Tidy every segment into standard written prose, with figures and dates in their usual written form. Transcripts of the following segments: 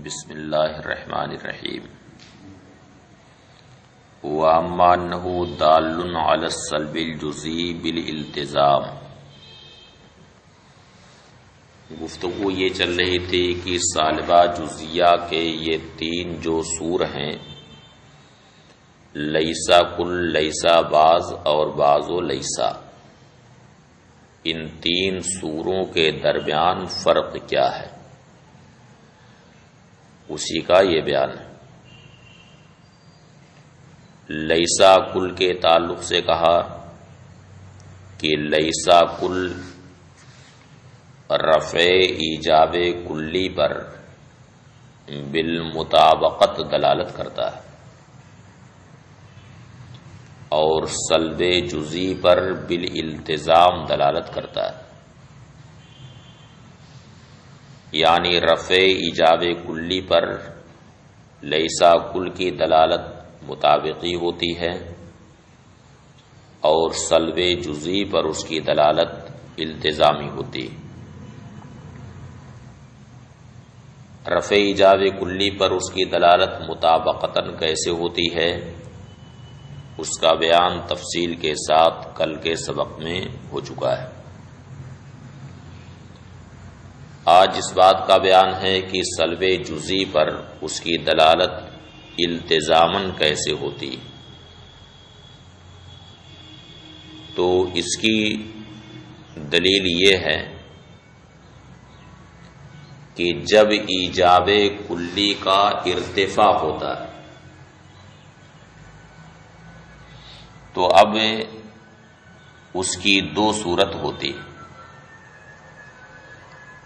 بسم اللہ الرحمن الرحیم وَأَمَّا أَنَّهُ دَالٌ عَلَى السَّلْبِ الْجُزْئِي بِالِالْتِزَامِ۔ گفتگو یہ چل رہی تھی کہ سالبہ جزیہ کے یہ تین جو سور ہیں، لیسا کل، لیسا بعض اور بعض و لیسا، ان تین سوروں کے درمیان فرق کیا ہے، اسی کا یہ بیان ہے۔ لیسا کل کے تعلق سے کہا کہ لیسا کل رفع ایجاب کلی پر بالمطابقت دلالت کرتا ہے اور سلب جزئی پر بالالتزام دلالت کرتا ہے، یعنی رفع ایجاب کلی پر لیسا کل کی دلالت مطابقی ہوتی ہے اور سلب جزئی پر اس کی دلالت التزامی ہوتی ہے۔ رفع ایجاب کلی پر اس کی دلالت مطابقتاً کیسے ہوتی ہے، اس کا بیان تفصیل کے ساتھ کل کے سبق میں ہو چکا ہے۔ آج اس بات کا بیان ہے کہ سلب جزئی پر اس کی دلالت التزاماً کیسے ہوتی، تو اس کی دلیل یہ ہے کہ جب ایجاب کلی کا ارتفاع ہوتا ہے تو اب اس کی دو صورت ہوتی،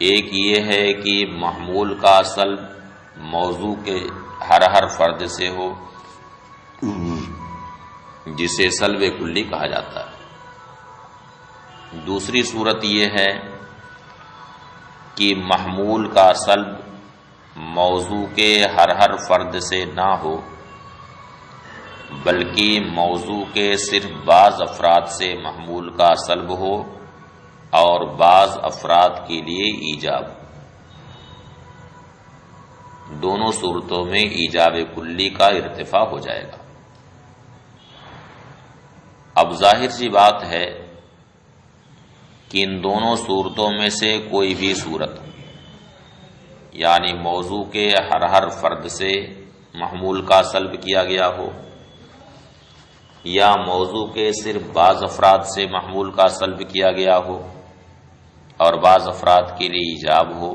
ایک یہ ہے کہ محمول کا سلب موضوع کے ہر فرد سے ہو، جسے سلب کلی کہا جاتا ہے۔ دوسری صورت یہ ہے کہ محمول کا سلب موضوع کے ہر فرد سے نہ ہو بلکہ موضوع کے صرف بعض افراد سے محمول کا سلب ہو اور بعض افراد کے لیے ایجاب۔ دونوں صورتوں میں ایجاب کلی کا ارتفاع ہو جائے گا۔ اب ظاہر سی بات ہے کہ ان دونوں صورتوں میں سے کوئی بھی صورت، یعنی موضوع کے ہر فرد سے محمول کا سلب کیا گیا ہو یا موضوع کے صرف بعض افراد سے محمول کا سلب کیا گیا ہو اور بعض افراد کے لیے ایجاب ہو،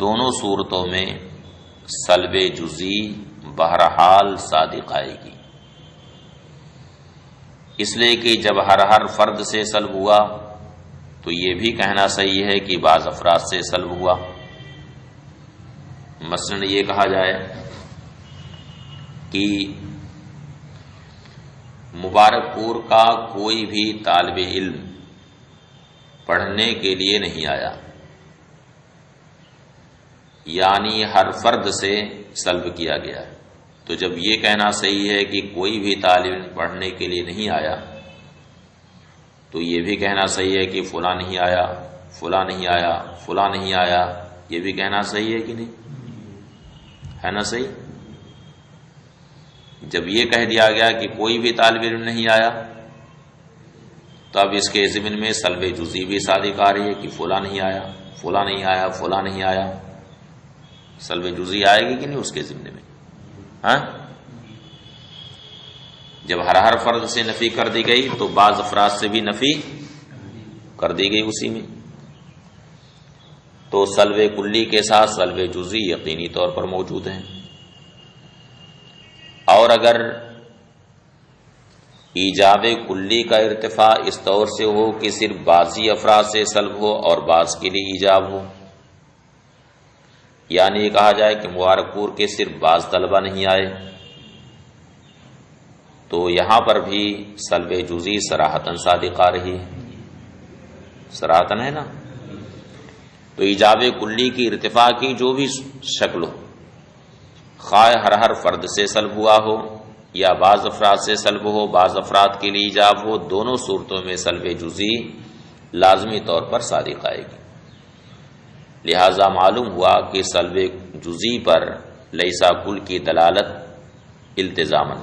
دونوں صورتوں میں سلب جزئی بہرحال صادق آئے گی، اس لیے کہ جب ہر فرد سے سلب ہوا تو یہ بھی کہنا صحیح ہے کہ بعض افراد سے سلب ہوا۔ مثلا یہ کہا جائے کہ مبارک پور کا کوئی بھی طالب علم پڑھنے کے لیے نہیں آیا، یعنی ہر فرد سے سلب کیا گیا ہے، تو جب یہ کہنا صحیح ہے کہ کوئی بھی طالب علم پڑھنے کے لیے نہیں آیا تو یہ بھی کہنا صحیح ہے کہ فلاں نہیں آیا، فلاں نہیں آیا، فلاں نہیں آیا، یہ بھی کہنا صحیح ہے کہ نہیں ہے نا صحیح؟ جب یہ کہہ دیا گیا کہ کوئی بھی طالب علم نہیں آیا تو اب اس کے ضمن میں سلب جزئی بھی صادق آ رہی ہے کہ فلاں نہیں آیا، فلاں نہیں آیا، فلاں نہیں آیا، سلب جزئی آئے گی کہ نہیں اس کے ضمن میں؟ ہاں، جب ہر فرد سے نفی کر دی گئی تو بعض افراد سے بھی نفی کر دی گئی اسی میں، تو سلب کلی کے ساتھ سلب جزئی یقینی طور پر موجود ہیں۔ اور اگر ایجاب کلی کا ارتفاع اس طور سے ہو کہ صرف بعضی افراد سے سلب ہو اور بعض کے لیے ایجاب ہو، یعنی یہ کہا جائے کہ مبارک پور کے صرف بعض طلبہ نہیں آئے، تو یہاں پر بھی سلب جزئی صراحتاً صادق آ رہی ہے، صراحتاً ہے نا۔ تو ایجاب کلی کی ارتفاع کی جو بھی شکل ہو، خواہ ہر فرد سے سلب ہوا ہو یا بعض افراد سے سلب ہو، بعض افراد کے لیے ایجاب ہو، دونوں صورتوں میں سلب جزئی لازمی طور پر صادق آئے گی۔ لہذا معلوم ہوا کہ سلب جزئی پر لیسا کل کی دلالت التزاماً۔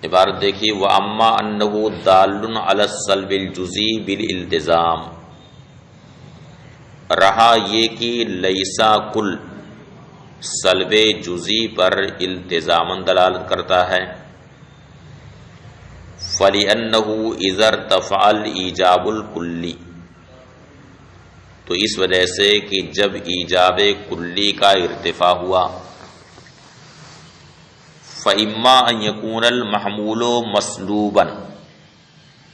عبارت دیکھیے، وَأَمَّا أَنَّهُ دَالٌ عَلَى السَّلْبِ الْجُزِئِي بِالِالْتِزَامِ، رہا یہ کہ لیسا کل سلب جزئی پر التزاماً دلالت کرتا ہے، فَلِأَنَّهُ إِذَا ارْتَفَعَ الْإِيجَابُ الْكُلِّ، تو اس وجہ سے کہ جب ایجاب کلی کا ارتفاع ہوا، فَإِمَّا أَن يَكُونَ الْمَحْمُولُ مَسْلُوبًا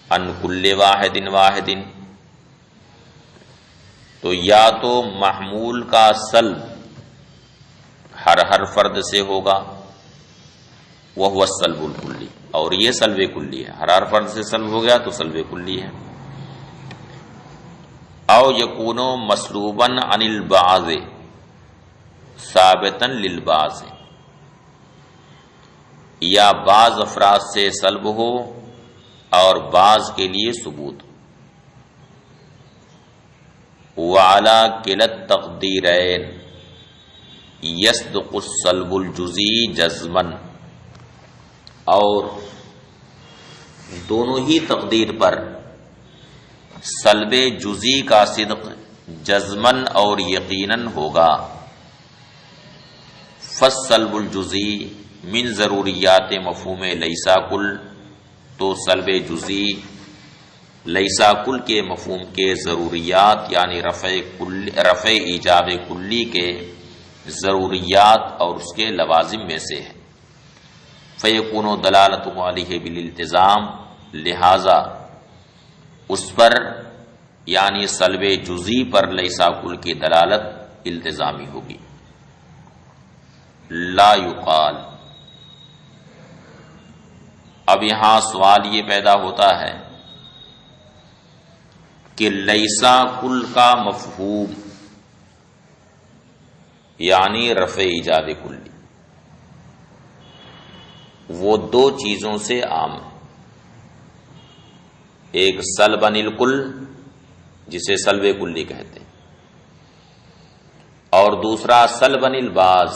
عَنْ كُلِّ وَاحِدٍ تو یا تو محمول کا سلب ہر فرد سے ہوگا، وَهُوَ السَّلْبُ الْكُلِّ، اور یہ سلب کلی ہے، ہر فرد سے سلب ہو گیا تو سلب کلی ہے، او یکون مسلوبا عن البعض ثابتا للبعض، یا بعض افراد سے سلب ہو اور بعض کے لیے ثبوت، وعلی کلا التقدیرین یصدق السلب الجزئی جزما، اور دونوں ہی تقدیر پر سلب جزئی کا صدق جزمن اور یقیناً ہوگا۔ فالسلب الجزئی من ضروریات مفہوم لیسا کل، تو سلب جزئی لیسا کل کے مفہوم کے ضروریات یعنی رفع ایجاب کلی کے ضروریات اور اس کے لوازم میں سے ہے۔ فیکون دلالتہ علیہ بالالتزام، لہذا اس پر یعنی سلب جزئی پر لیسا کل کی دلالت التزامی ہوگی۔ لا یقال، اب یہاں سوال یہ پیدا ہوتا ہے کہ لیسا کل کا مفہوم یعنی رفع ایجاب کلی وہ دو چیزوں سے عام ہے، ایک سلب عن الکل جسے سلب کلی کہتے ہیں، اور دوسرا سلب عن البعض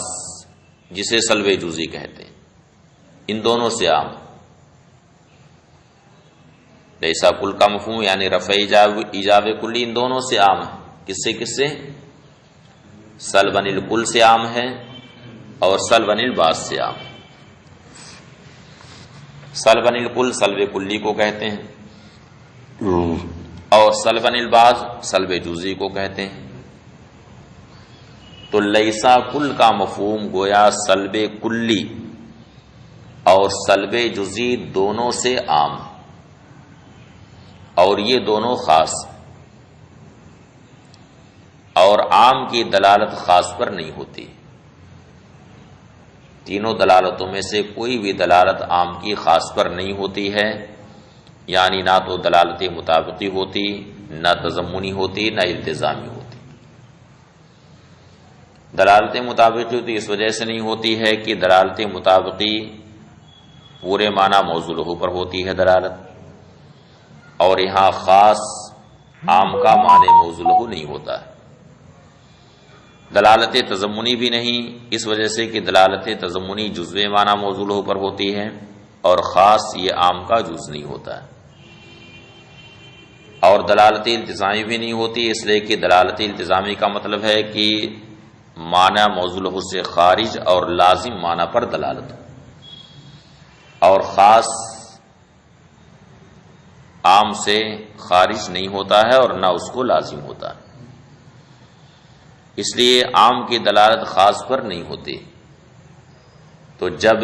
جسے سلب جزئی کہتے ہیں، ان دونوں سے عام ہے۔ لیسا کل کا مفہوم یعنی رفع ایجاب کلی ان دونوں سے عام ہے، کس سے سلب عن الکل سے عام ہے اور سلب عن البعض سے عام ہے۔ سلب عن الکل سلب کلی کو کہتے ہیں اور سلب عن البعض سلب جزئی کو کہتے ہیں۔ تو لیسا کل کا مفہوم گویا سلب کلی اور سلب جزئی دونوں سے عام ہے، اور یہ دونوں خاص ہیں، اور عام کی دلالت خاص پر نہیں ہوتی۔ تینوں دلالتوں میں سے کوئی بھی دلالت عام کی خاص پر نہیں ہوتی ہے، یعنی نہ تو دلالت مطابقی ہوتی، نہ تضمنی ہوتی، نہ التزامی ہوتی۔ دلالت مطابقی ہوتی اس وجہ سے نہیں ہوتی ہے کہ دلالت مطابقی پورے معنی موضوع لہو پر ہوتی ہے دلالت، اور یہاں خاص عام کا معنی موضوع لہو نہیں ہوتا ہے۔ دلالت تضمنی بھی نہیں، اس وجہ سے کہ دلالت تضمنی جزو معنی موضوع لہو پر ہوتی ہے، اور خاص یہ عام کا جز نہیں ہوتا ہے۔ اور دلالت التزامی بھی نہیں ہوتی، اس لیے کہ دلالت التزامی کا مطلب ہے کہ معنی موضوع لہو سے خارج اور لازم معنی پر دلالت، اور خاص عام سے خارج نہیں ہوتا ہے اور نہ اس کو لازم ہوتا ہے، اس لیے عام کی دلالت خاص پر نہیں ہوتی۔ تو جب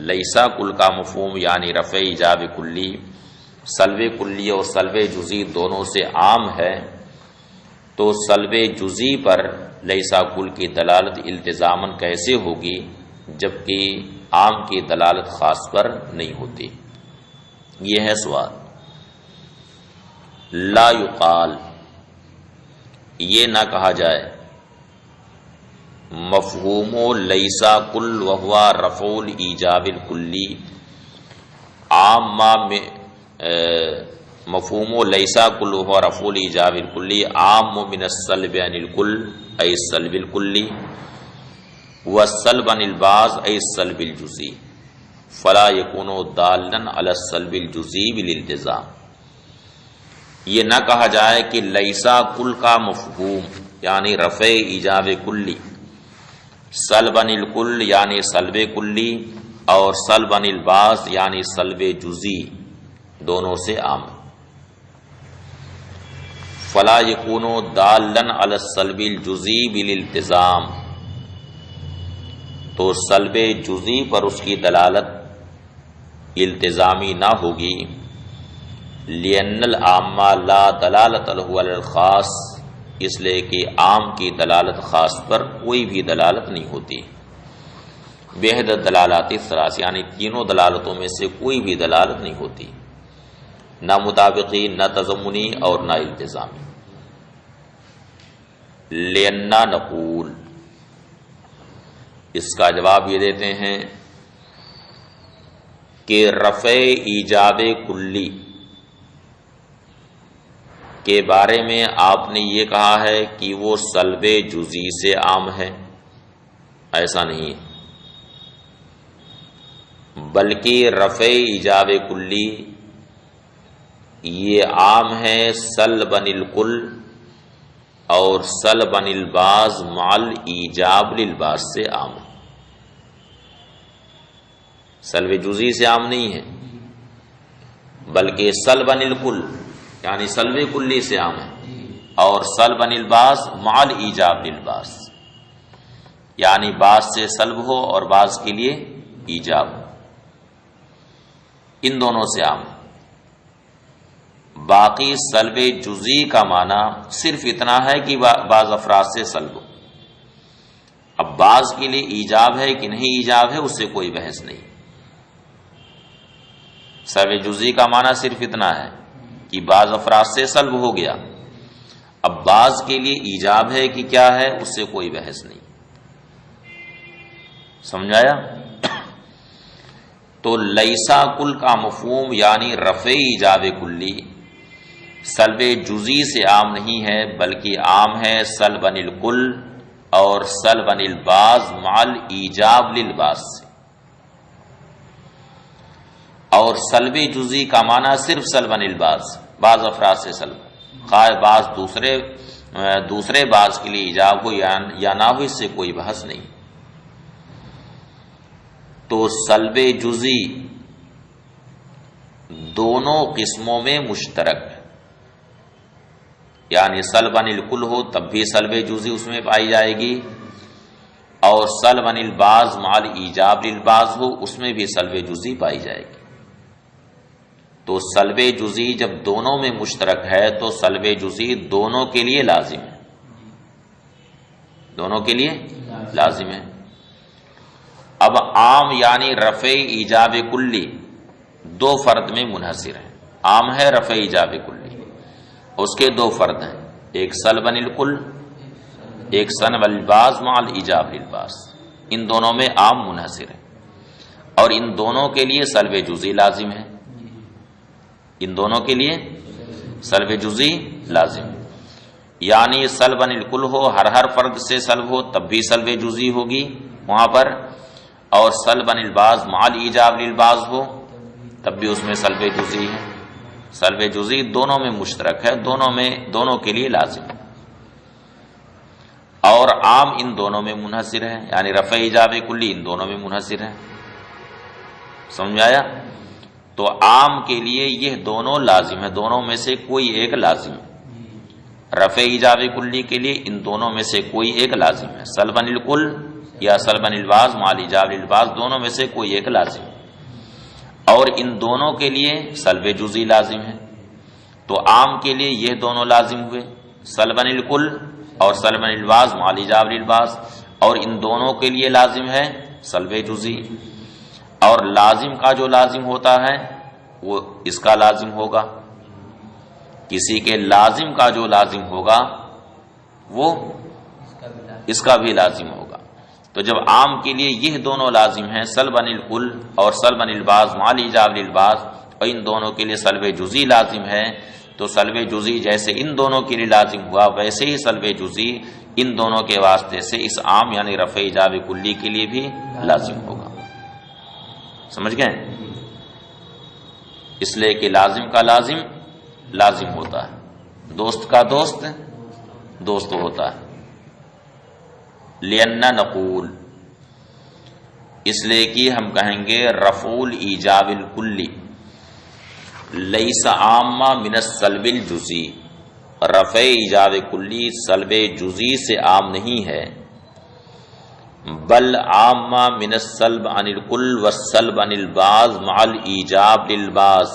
لیسا کل کا مفہوم یعنی رفع ایجاب کلی سلب کلی اور سلب جزئی دونوں سے عام ہے، تو سلب جزئی پر لیسا کل کی دلالت التزاماً کیسے ہوگی جبکہ عام کی دلالت خاص پر نہیں ہوتی؟ یہ ہے سوال۔ لا یقال، یہ نہ کہا جائے مفہوم لیسا کل وہو رفع الایجاب الکلی عامہ میں مفہوم لیسا کلہ رفع الایجاب الکلی عام من السلب عن الکل ای السلب الکلی والسلب عن البعض ای السلب الجزئی فلا یکون دالا علی السلب الجزئی بالالتزام. یہ نہ کہا جائے کہ لیسا کل کا مفہوم یعنی رفع ایجاب کلی سلب عن الکل یعنی سلب کلی اور سلب عن البعض یعنی سلب جزئی دونوں سے عام. فلا یکون دالا علی السلب الجزئی بالالتزام، تو سلب جزئی پر اس کی دلالت التزامی نہ ہوگی. لأن العام لا دلالت له علی الخاص، اس لیے کہ عام کی دلالت خاص پر کوئی بھی دلالت نہیں ہوتی. بحد دلالات الثلاث یعنی تینوں دلالتوں میں سے کوئی بھی دلالت نہیں ہوتی، نہ مطابقی، نہ تضمنی اور نہ التزامی. لأننا نقول، اس کا جواب یہ دیتے ہیں کہ رفع ایجاب کلی کے بارے میں آپ نے یہ کہا ہے کہ وہ سلب جزئی سے عام ہے. ایسا نہیں ہے، بلکہ رفع ایجاب کلی یہ عام ہے سلب عن الکل اور سلب عن البعض مع الایجاب للبعض سے عام ہے. سلب جزئی سے عام نہیں ہے بلکہ سلب عن الکل یعنی سلب کلی سے عام ہے، اور سلب عن البعض مع الایجاب للبعض یعنی بعض سے سلب ہو اور بعض کے لیے ایجاب ہو، ان دونوں سے عام ہے. باقی سلب جزئی کا معنی صرف اتنا ہے کہ بعض افراد سے سلب ہو. اب بعض کے لیے ایجاب ہے کہ نہیں ایجاب ہے اس سے کوئی بحث نہیں. سلب جزئی کا معنی صرف اتنا ہے کہ بعض افراد سے سلب ہو گیا. اب بعض کے لیے ایجاب ہے کہ کیا ہے اس سے کوئی بحث نہیں. سمجھایا؟ تو لیسا کل کا مفہوم یعنی رفع ایجاب کلی سلب جزئی سے عام نہیں ہے بلکہ عام ہے سلب عن الکل اور سلب عن البعض مع الایجاب للبعض سے. اور سلب جزئی کا معنی صرف سلب عن البعض بعض افراد سے سلب، خواہ بعض دوسرے بعض کے لیے ایجاب ہو یا نہ ہو، اس سے کوئی بحث نہیں. تو سلب جزئی دونوں قسموں میں مشترک ہے، یعنی سلب عن الکل ہو تب بھی سلب جزئی اس میں پائی جائے گی، اور سلب عن البعض مع الایجاب للبعض ہو اس میں بھی سلب جزئی پائی جائے گی. تو سلب جزئی جب دونوں میں مشترک ہے تو سلب جزئی دونوں کے لیے لازم ہے، دونوں کے لیے لازم ہے. اب عام یعنی رفع ایجاب کلی دو فرد میں منحصر ہے. عام ہے رفع ایجاب کلی، اس کے دو فرد ہیں، ایک سلب عن الکل، ایک سلب عن البعض مع الایجاب للبعض. ان دونوں میں عام منحصر ہے اور ان دونوں کے لیے سلب جزئی لازم ہے. ان دونوں کے لیے سلب جزئی لازم ہے، یعنی سلب عن الکل ہو ہر فرد سے سلب ہو تب بھی سلب جزئی ہوگی وہاں پر، اور سلب عن البعض مع الایجاب للبعض ہو تب بھی اس میں سلب جزئی ہے. سلب جزئی دونوں میں مشترک ہے، دونوں کے لیے لازم ہے. اور عام ان دونوں میں منحصر ہے، یعنی رفع ایجاب کلی ان دونوں میں منحصر ہے. سمجھ آیا؟ تو عام کے لیے یہ دونوں لازم ہے، دونوں میں سے کوئی ایک لازم ہے. رفع ایجاب کلی کے لیے ان دونوں میں سے کوئی ایک لازم ہے، سلب عن الکل یا سلب عن البعض مع الایجاب للبعض دونوں میں سے کوئی ایک لازم ہے، اور ان دونوں کے لیے سلب جزئی لازم ہے. تو عام کے لیے یہ دونوں لازم ہوئے، سلب عن الکل اور سلب عن البعض مع الایجاب للبعض، اور ان دونوں کے لیے لازم ہے سلب جزئی. اور لازم کا جو لازم ہوتا ہے وہ اس کا لازم ہوگا، کسی کے لازم کا جو لازم ہوگا وہ اس کا بھی لازم ہوگا. تو جب عام کے لیے یہ دونوں لازم ہیں سلب عن الکل اور سلب عن البعض مع الایجاب للبعض، اور ان دونوں کے لیے سلب جزئی لازم ہے، تو سلب جزئی جیسے ان دونوں کے لیے لازم ہوا ویسے ہی سلب جزئی ان دونوں کے واسطے سے اس عام یعنی رفع ایجاب کلی کے لیے بھی لازم ہوگا۔ سمجھ گئے؟ اس لیے کہ لازم کا لازم لازم ہوتا ہے، دوست کا دوست دوست ہوتا ہے۔ لأن نقول، اس لیے کہ ہم کہیں گے رفع ایجاب الکلی لیس عامہ من السلب الجزئی، رفع ایجاب کلی سلب جزئی سے عام نہیں ہے، بل عامہ من السلب عن الکل والسلب عن البعض مع الایجاب للبعض،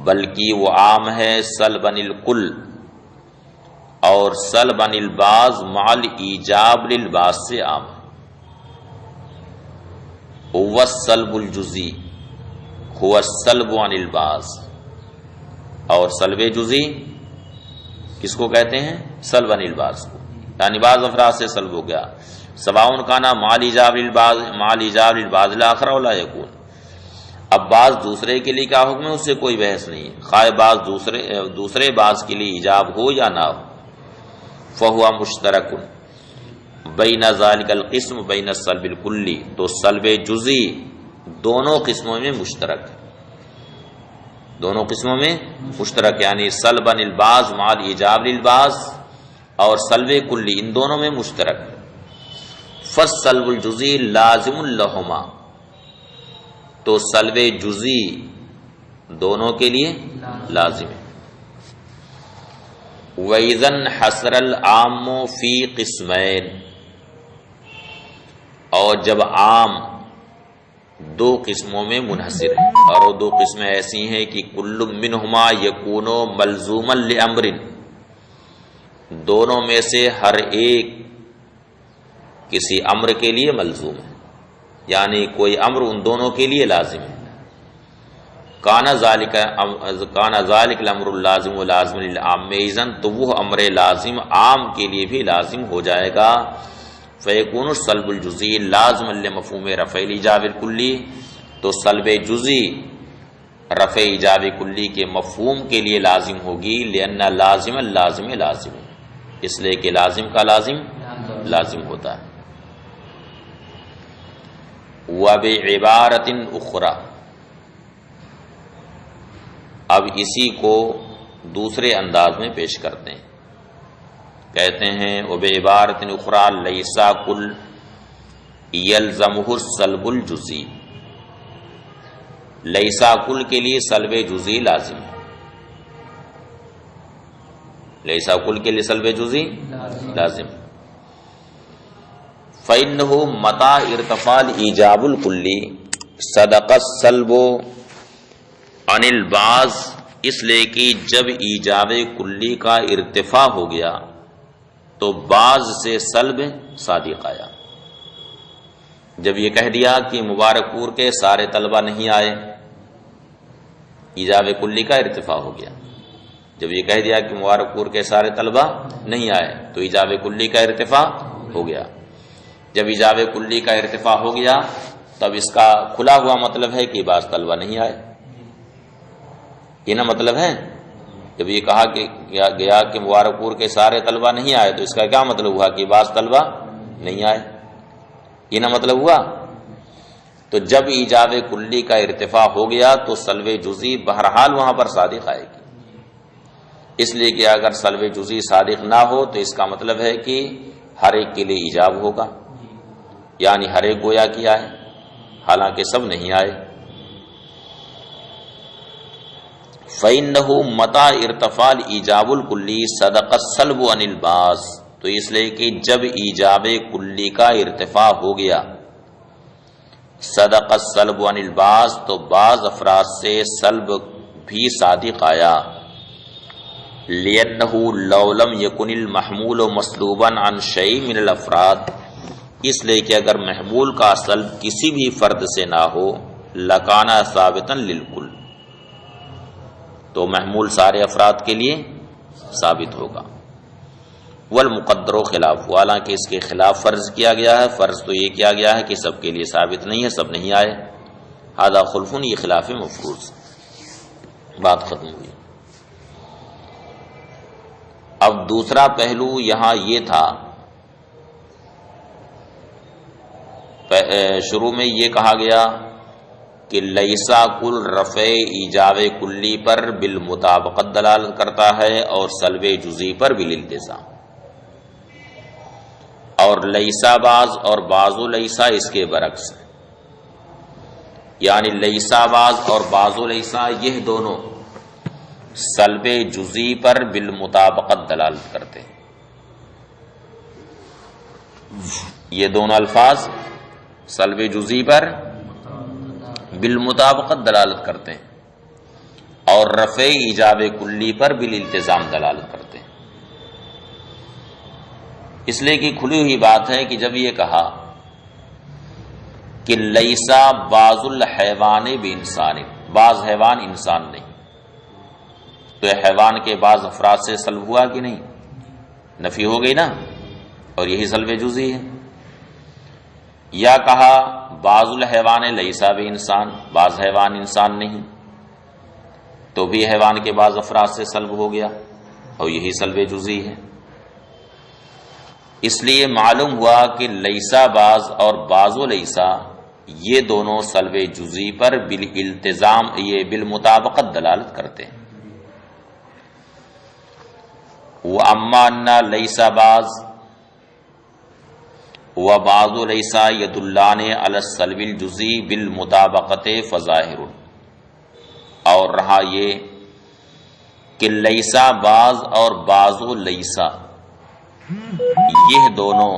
بلکہ وہ عام ہے سلب عن الکل اور سلب عن البعض مع الایجاب للبعض سے عام ہے۔ هو السلب الجزئی هو السلب عن البعض، اور سلب جزئی کس کو کہتے ہیں؟ سلب عن البعض کو، یعنی بعض افراد سے سلب ہو گیا۔ سواء کانا مع الایجاب للبعض مع الایجاب للبعض الاخر ولا یکون، اب بعض دوسرے کے لیے کیا حکم ہے اس سے کوئی بحث نہیں، خواہ بعض دوسرے بعض کے لیے ایجاب ہو یا نہ ہو، فہو مشترک بین ذالک القسم بین السلب الکلی، تو سلب جزئی دونوں قسموں میں مشترک ہے، دونوں قسموں میں مشترک، یعنی سلب عن البعض مع الایجاب للبعض اور سلب کلی ان دونوں میں مشترک ہے۔ فالسلب الجزئی لازم لہما، تو سلب جزئی دونوں کے لیے لازم ہے۔ وَإِذَا انْحَصَرَ الْعَامُّ فِي قِسْمَيْنِ، اور جب عام دو قسموں میں منحصر ہے، اور وہ دو قسمیں ایسی ہیں کہ کل منہما یکون ملزوما لامر، دونوں میں سے ہر ایک کسی امر کے لیے ملزوم ہے، یعنی کوئی امر ان دونوں کے لیے لازم ہے۔ کانا ذالک الامر اللازم لازم للعام، اذن تو وہ امر لازم عام کے لیے بھی لازم ہو جائے گا۔ فیکون السلب الجزئی لازما لمفہوم رفع ایجاب الکلی، تو سلب جزئی رفع ایجاب کلی کے مفہوم کے لیے لازم ہوگی، لأن لازم اللازم لازم، اس لیے کہ لازم کا لازم لازم ہوتا ہے۔ وبعبارۃ اخری، اب اسی کو دوسرے انداز میں پیش کرتے ہیں، کہتے ہیں وبعبارۃ اخری لیس کل یلزمہ السلب الجزئی، لیسا کل کے لیے سلب جزئی لازم ہے، لیسا کل کے لیے سلب جزئی لازم، فإنہ متى ارتفع ایجاب الکلی صدق السلب عن البعض، اس لیے کہ جب ایجاب کلی کا ارتفاع ہو گیا تو بعض سے سلب صادق آیا۔ جب یہ کہہ دیا کہ مبارک پور کے سارے طلبہ نہیں آئے، ایجاب کلی کا ارتفاع ہو گیا، جب یہ کہہ دیا کہ مبارک پور کے سارے طلبہ نہیں آئے تو ایجاب کلی کا ارتفاع ہو گیا۔ جب ایجاب کلی کا ارتفاع ہو گیا تب اس کا کھلا ہوا مطلب ہے کہ بعض طلبہ نہیں آئے، یہ نا مطلب ہے۔ جب یہ کہا کہ گیا کہ مبارک پور کے سارے طلبہ نہیں آئے تو اس کا کیا مطلب ہوا کہ بعض طلبہ نہیں آئے، یہ نا مطلب ہوا۔ تو جب ایجاب کلی کا ارتفاع ہو گیا تو سلب جزئی بہرحال وہاں پر صادق آئے گی، اس لیے کہ اگر سلب جزئی صادق نہ ہو تو اس کا مطلب ہے کہ ہر ایک کے لیے ایجاب ہوگا، یعنی ہر ایک گویا کیا ہے حالانکہ سب نہیں آئے۔ فَإِنَّهُ مَتَى ارتفع ایجاب الکلی صدق السلب عن البعض، تو اس لیے کہ جب ایجاب کلی کا ارتفاع ہو گیا صدق السلب عن البعض تو بعض افراد سے سلب بھی صادق آیا، لِأَنَّهُ لَوْ لَمْ يَكُنِ الْمَحْمُولُ مَسْلُوبًا عَنْ شَيْءٍ مِنَ الْأَفْرَاد، اس لیے کہ اگر محمول کا سلب کسی بھی فرد سے نہ ہو لَكَانَ ثَابِتًا لِلْكُلِّ، تو محمول سارے افراد کے لیے ثابت ہوگا۔ والمقدر خلاف، حالانکہ اس کے خلاف فرض کیا گیا ہے، فرض تو یہ کیا گیا ہے کہ سب کے لیے ثابت نہیں ہے، سب نہیں آئے، ھذا خلف، یہ خلاف مفروض، بات ختم ہوئی۔ اب دوسرا پہلو یہاں یہ تھا، شروع میں یہ کہا گیا کہ لیسا کل رفع ایجاب کلی پر بالمطابقت دلالت کرتا ہے اور سلب جزئی پر بالالتزام، اور لیسا بعض اور بعض لیسا اس کے برعکس ہے، یعنی لیسا بعض اور بعض لیسا یہ دونوں سلب جزئی پر بالمطابقت دلالت کرتے ہیں۔ یہ دونوں الفاظ سلب جزئی پر بالمطابقت دلالت کرتے ہیں اور رفع ایجاب کلی پر بالالتزام دلالت کرتے ہیں۔ اس لیے کہ کھلی ہوئی بات ہے کہ جب یہ کہا کہ لیسا بعض الحیوان بانسان، بعض حیوان انسان نہیں، تو حیوان کے بعض افراد سے سلب ہوا کہ نہیں؟ نفی ہو گئی نا، اور یہی سلب جزئی ہے۔ یا کہا بعض الحیوان لیسا بانسان، بعض حیوان انسان نہیں، تو بھی حیوان کے بعض افراد سے سلب ہو گیا، اور یہی سلب جزئی ہے۔ اس لیے معلوم ہوا کہ لیسا بعض اور بعض لیسا یہ دونوں سلب جزئی پر بالالتزام، یہ بالمطابقت دلالت کرتے ہیں۔ وَأَمَّا أَنَّ لَيْسَ بَعْض وَبَعْضُ لَيْسَ يَدُلَّانِ عَلَى السَّلْبِ الْجُزْئِي بِالْمُطَابَقَةِ فَظَاهِرٌ، اور رہا یہ کہ لیسا بعض اور بعض لیسا یہ دونوں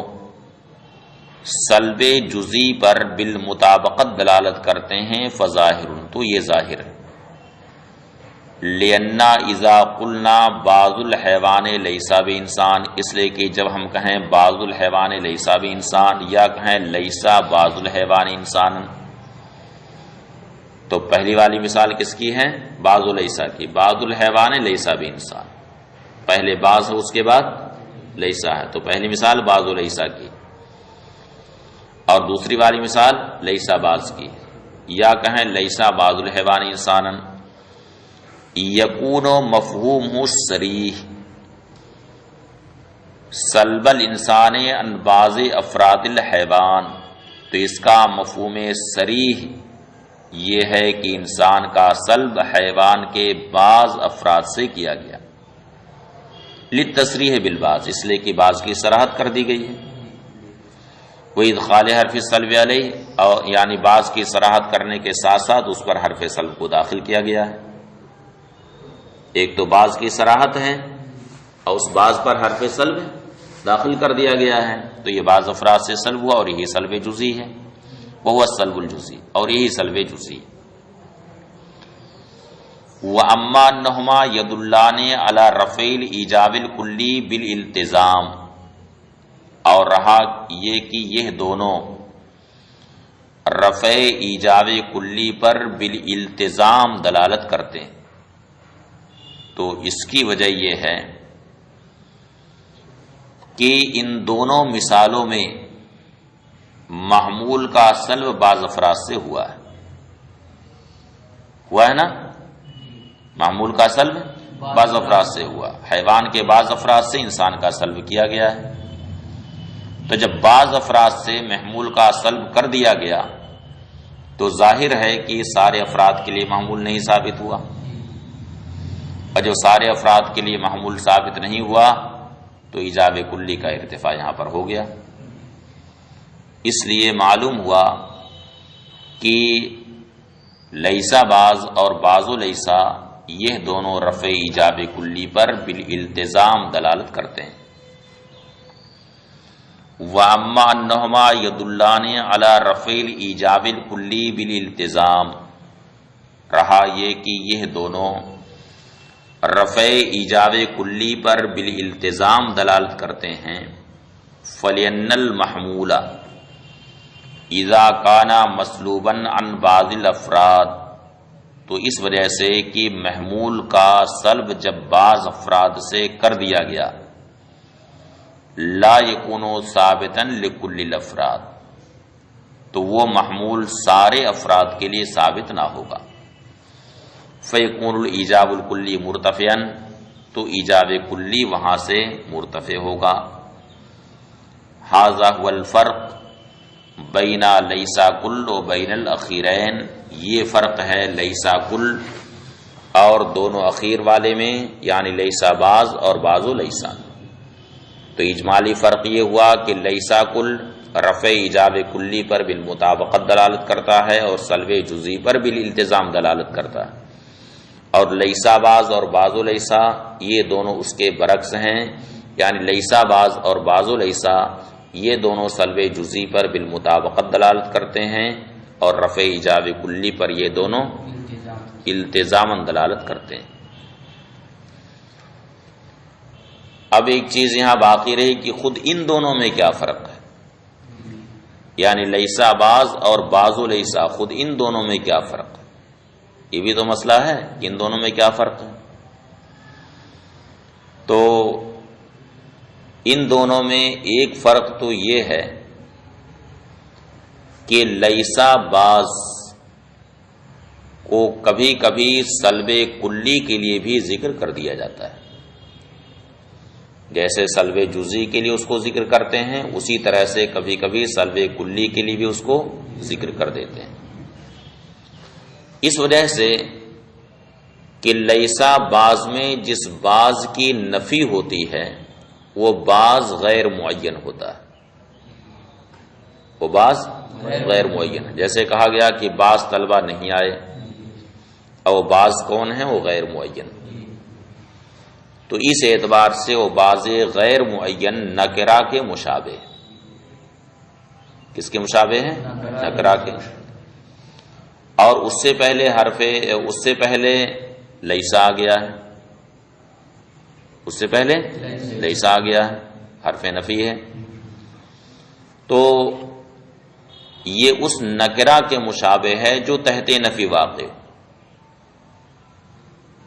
سلب جزئی پر بالمطابقت دلالت کرتے ہیں، فظاہر، تو یہ ظاہر ہے۔ لِأَنَّا إِذَا قُلْنَا بَعْضُ الْحَيْوَانِ لَيْسَ بِإِنسان، اس لیے کہ جب ہم کہیں بعض الحیوان لیسا بِإِنسان یا کہیں لیسا بعض الحیوان انسان، تو پہلی والی مثال کس کی ہے؟ بعض لیسا کی، بعض الحیوان لیسا بِإِنسان، پہلے بعض ہے اس کے بعد لیسا ہے، تو پہلی مثال بعض لیسا کی، اور دوسری والی مثال لیسا بعض کی، یا کہیں لیسا بعض الحیوان انسانا، یکون مفہوم صریح سلب الانسان عن بعض افراد الحیوان، تو اس کا مفہوم صریح یہ ہے کہ انسان کا سلب حیوان کے بعض افراد سے کیا گیا، للتصریح بالبعض، اس لیے کہ بعض کی صراحت کر دی گئی ہے، وَإِدْخَالِ حرف السلب علیہ، اور یعنی بعض کی صراحت کرنے کے ساتھ ساتھ اس پر حرف سلب کو داخل کیا گیا ہے۔ ایک تو بعض کی صراحت ہے اور اس بعض پر حرف سلب داخل کر دیا گیا ہے، تو یہ بعض افراد سے سلب ہوا اور یہی سلب جزئی ہے، وہو السلب الجزئی، اور یہی سلب جزئی۔ وَأَمَّا أَنَّهُمَا يَدُلَّانِ عَلَى رَفْعِ الْإِيجَابِ الْكُلِّي بِالِالْتِزَامِ، اور رہا یہ کہ یہ دونوں رفع ایجاب کلی پر بالالتزام دلالت کرتے ہیں، تو اس کی وجہ یہ ہے کہ ان دونوں مثالوں میں محمول کا سلب بعض افراد سے ہوا ہے نا، محمول کا سلب بعض افراد سے ہوا، حیوان کے بعض افراد سے انسان کا سلب کیا گیا ہے، تو جب بعض افراد سے محمول کا سلب کر دیا گیا تو ظاہر ہے کہ سارے افراد کے لیے محمول نہیں ثابت ہوا، اور جو سارے افراد کے لیے محمول ثابت نہیں ہوا تو ایجاب کلی کا ارتفاع یہاں پر ہو گیا۔ اس لیے معلوم ہوا کہ لیسا بعض اور بعض لیسا یہ دونوں رفع ایجاب کلی پر بالالتزام دلالت کرتے ہیں۔ وَأَمَّا أَنَّهُمَا يَدُلَّانِ عَلَى رَفْعِ الْإِيجَابِ الْكُلِّي بِالِالْتِزَامِ، رہا یہ کہ یہ دونوں رفع ایجاب کلی پر بالالتزام دلالت کرتے ہیں، فَلِأَنَّ الْمَحْمُولَ اِذَا كَانَ مَسْلُوبًا عَنْ بَعْضِ الْأَفْرَادِ، تو اس وجہ سے کہ محمول کا سلب جب بعض افراد سے کر دیا گیا، لا يكون ثابتا لكل الافراد، تو وہ محمول سارے افراد کے لیے ثابت نہ ہوگا. فیکون الایجاب الکلی مرتفعا، تو ایجاب کلی وہاں سے مرتفع ہوگا. ھذا هو الفرق بین لیسا کل و بین الاخیرین، یہ فرق ہے لیسا کل اور دونوں اخیر والے میں، یعنی لیسا بعض اور بعض و لیسا. تو اجمالی فرق یہ ہوا کہ لیسا کل رفع ایجاب کلی پر بالمطابقت دلالت کرتا ہے اور سلب جزئی پر بالالتزام دلالت کرتا ہے، اور لیسا بعض اور بعض و لیسا یہ دونوں اس کے برعکس ہیں، یعنی لیسا بعض اور بعض و لیسا یہ دونوں سلب جزئی پر بالمطابقت دلالت کرتے ہیں اور رفع ایجاب کلی پر یہ دونوں التزاماً دلالت کرتے ہیں. اب ایک چیز یہاں باقی رہی کہ خود ان دونوں میں کیا فرق ہے، یعنی لیسا بعض اور بعض و لیسا خود ان دونوں میں کیا فرق ہے. یہ بھی تو مسئلہ ہے کہ ان دونوں میں کیا فرق ہے. تو ان دونوں میں ایک فرق تو یہ ہے کہ لیسا بعض کو کبھی کبھی سلب کلی کے لیے بھی ذکر کر دیا جاتا ہے، جیسے سلب جزئی کے لیے اس کو ذکر کرتے ہیں، اسی طرح سے کبھی کبھی سلب کلی کے لیے بھی اس کو ذکر کر دیتے ہیں. اس وجہ سے کہ لیسا بعض میں جس بعض کی نفی ہوتی ہے وہ بعض غیر معین ہوتا ہے، وہ بعض غیر معین ہے. جیسے کہا گیا کہ بعض طلبہ نہیں آئے، اور بعض کون ہیں؟ وہ غیر معین. تو اس اعتبار سے وہ بعض غیر معین نکرہ کے مشابہ. کس کے مشابہ ہیں؟ نکرہ کے. اور اس سے پہلے لیسا آ گیا ہے، اس سے پہلے لیسا آ گیا ہے، حرف نفی ہے. تو یہ اس نکرہ کے مشابہ ہے جو تحت نفی واقع ہو،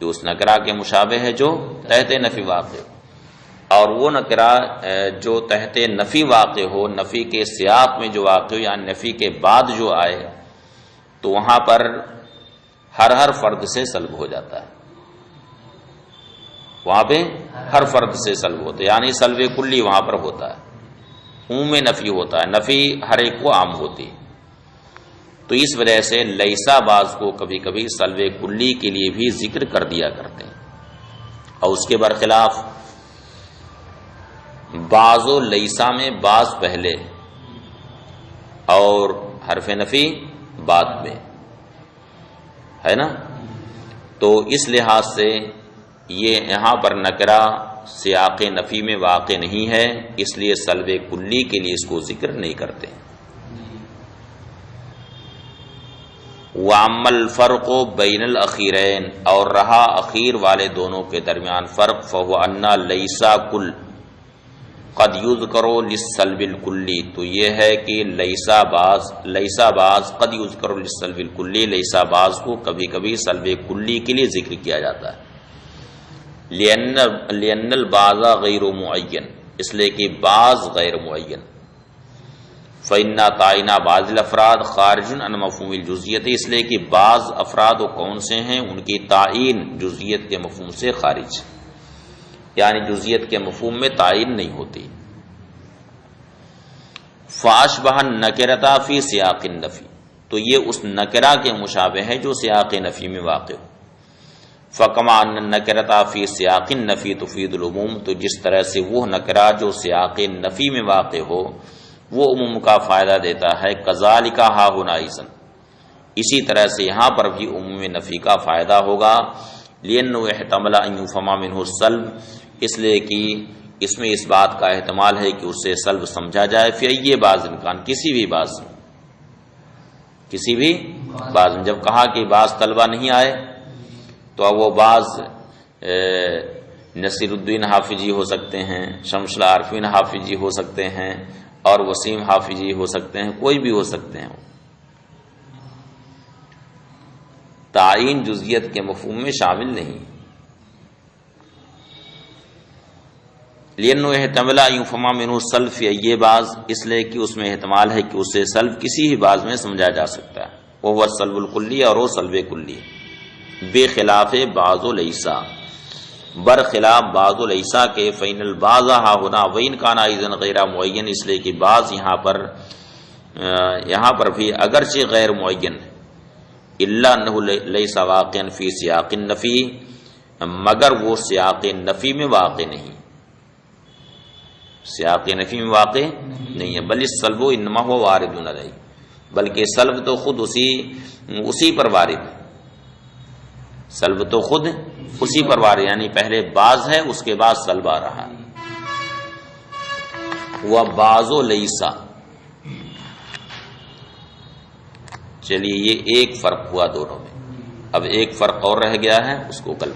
جو اس نکرہ کے مشابہ ہے جو تحت نفی واقع ہو. اور وہ نکرہ جو تحت نفی واقع ہو، نفی کے سیاق میں جو واقع ہو، یعنی نفی کے بعد جو آئے، تو وہاں پر ہر فرد سے سلب ہو جاتا ہے. وہاں پہ ہر فرد سے سلب ہوتا ہے، یعنی سلب کلی وہاں پر ہوتا ہے، عموم نفی ہوتا ہے، نفی ہر ایک کو عام ہوتی ہے. تو اس وجہ سے لیسا بعض کو کبھی کبھی سلب کلی کے لیے بھی ذکر کر دیا کرتے ہیں. اور اس کے برخلاف بعض و لیسا میں بعض پہلے اور حرف نفی بعد میں ہے نا. تو اس لحاظ سے یہ یہاں پر نکرہ سیاق نفی میں واقع نہیں ہے، اس لیے سلب کلی کے لیے اس کو ذکر نہیں کرتے. وَأَمَّا الْفَرْقُ بَيْنَ الْأَخِيرَيْنِ، اور رہا اخیر والے دونوں کے درمیان فرق، فَهُوَ أَنَّ لَيْسَا كُلْ قَدْ يُذْكَرُ لِلسَّلْبِ الْكُلِّ، تو یہ ہے کہ لیسا بعض قد یذکر للسلب الکلی، لیسا بعض کو کبھی کبھی سلب کلی کے لیے ذکر کیا جاتا ہے. لِأَنَّ الْبَعْضَ غَيْرُ مُعَيَّن، اس لیے کہ بعض غیر معین. فَإِنَّ تَعْيِينَ بَعْضِ الْأَفْرَادِ خَارِجٌ عَنْ مَفْهُومِ الْجُزْئِيَّةِ، اس لیے کہ بعض افراد و کون سے ہیں، ان کی تعین جزئیت کے مفہوم سے خارج، یعنی جزئیت کے مفہوم میں تعین نہیں ہوتی. فَأَشْبَهَ النَّكِرَةَ فِي سِيَاقِ النَّفِي، تو یہ اس نکرہ کے مشابہ ہے جو سیاق نفی میں واقع ہو. فَكَمَا أَنَّ النَّكِرَةَ فِي سِيَاقِ النَّفِي تُفِيدُ الْعُمُومَ، تو جس طرح سے وہ نکرہ جو سیاق نفی میں واقع ہو وہ عموم کا فائدہ دیتا ہے. کذالک ہا ہنا ایضا، اسی طرح سے یہاں پر بھی عموم نفی کا فائدہ ہوگا. لأنه احتمل ان يفهم منه السلب، اس لیے کہ اس میں اس بات کا احتمال ہے کہ اسے سلب سمجھا جائے. فی ای بعض امکان، کسی بھی بعض میں جب کہا کہ بعض طلبہ نہیں آئے تو اب وہ بعض نصیر الدین حافظی ہو سکتے ہیں، شمس العارفین حافظی ہو سکتے ہیں، اور وسیم حافظی ہو سکتے ہیں، کوئی بھی ہو سکتے ہیں. تعین جزئیت کے مفہوم میں شامل نہیں. لینو احتملا یفہم منہ سلف یہ باز، اس لیے کہ اس میں احتمال ہے کہ اس سے سلف کسی ہی باز میں سمجھا جا سکتا ہے، وہ سلب الکلی اور وہ سلب کلی، بے خلاف بعض لیسا، برخلاف بعض لیسا کے، فین البعض ہا ہونا وین کانا اذن غیر معین، اس لیے کہ بعض یہاں پر بھی اگرچہ غیر معین، الا انہ لیس واقعا فی سیاق النفی، مگر وہ سیاق نفی میں واقع نہیں، سیاق نفی میں واقع نہیں ہے، بل السلب انما هو وارد علیہ، بلکہ سلب تو خود اسی پر وارد، سلب تو خود اسی پر وارد، یعنی پہلے بعض ہے اس کے بعد سلب آ رہا ہے، وہ بعض و لیسا۔ چلیے یہ ایک فرق ہوا دونوں میں، اب ایک فرق اور رہ گیا ہے، اس کو کل